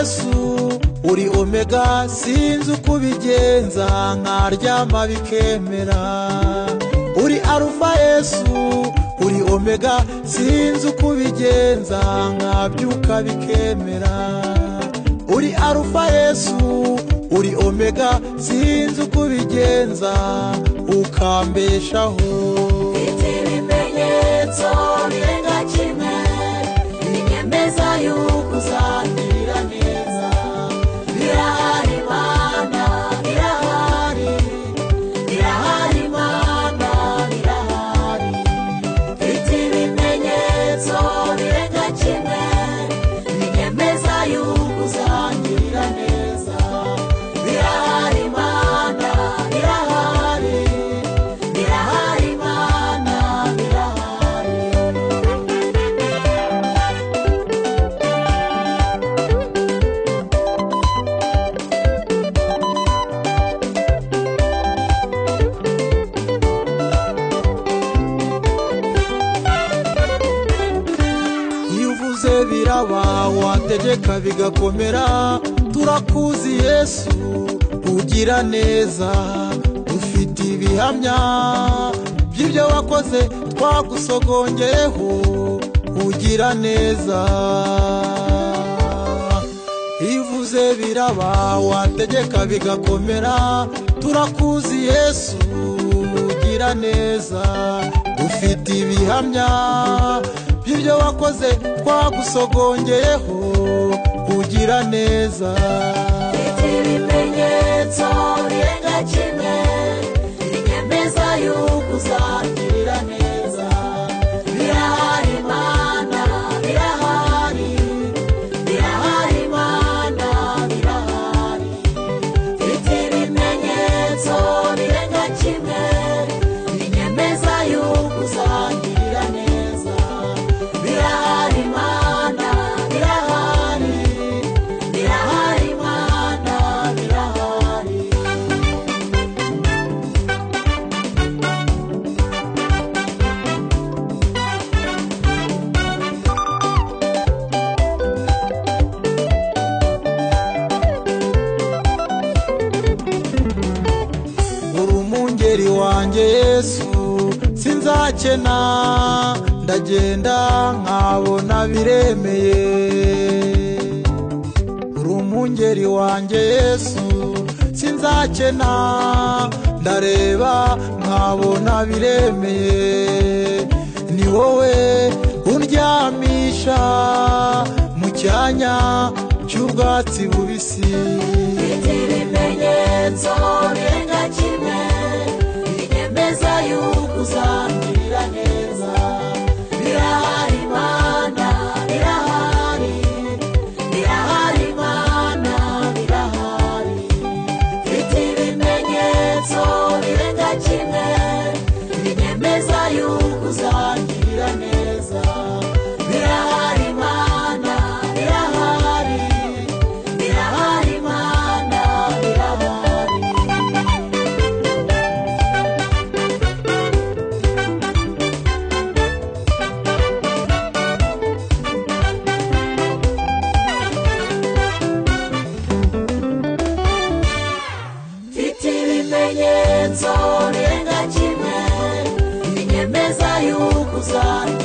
Yesu uri omega sinzi uko ubigenza nkaryama bikemera uri Alpha Yesu uri omega sinzi uko ubigenza nkabyuka bikemera uri Alpha Yesu uri omega sinzi uko ubigenza ukambeshaho ibimenyetso birenga kimwe binyemeza yuko uzagirira neza birahari Mana birahari birahari Mana birahari ibimenyetso birenga kimwe binyemeza yuko uzagirira neza birahari Mana birahari birahari Mana birahari. iyo uvuze biraba wategeka bigakomera turakuzi Yesu ugira neza dufite ibihamya by'ibyo wakoze twagusogongeyeho ugira neza iyo uvuze biraba wategeka bigakomera turakuzi Yesu ugira neza dufite ibihamya by'ibyo wakoze twagusogongeyeho ugira neza ibimenyetso birenga kimwe binyemeza yuko uzagirira neza birahari Mana birahari birahari Mana birahari ibimenyetso birenga kimwe binyemeza yuko uzagirira neza birahari Mana birahari birahari Mana birahari. uri umungeri wanjye Yesu sinzakena ndagenda nkabona biremeye uri umungeri wanjye Yesu sinzakena ndareba nkabona biremeye ni wowe undyamisha mu cyanya cy'ubwatsi bubisi ibimenyetso birenga kimwe binyemeza yuko uzagirira neza birahari Mana birahari birahari Mana birahari ibimenyetso birenga kimwe binyemeza yuko uzagirira neza birahari Mana birahari birahari Mana birahari. ibimenyetso birenga kimwe binyemeza yuko uzagirira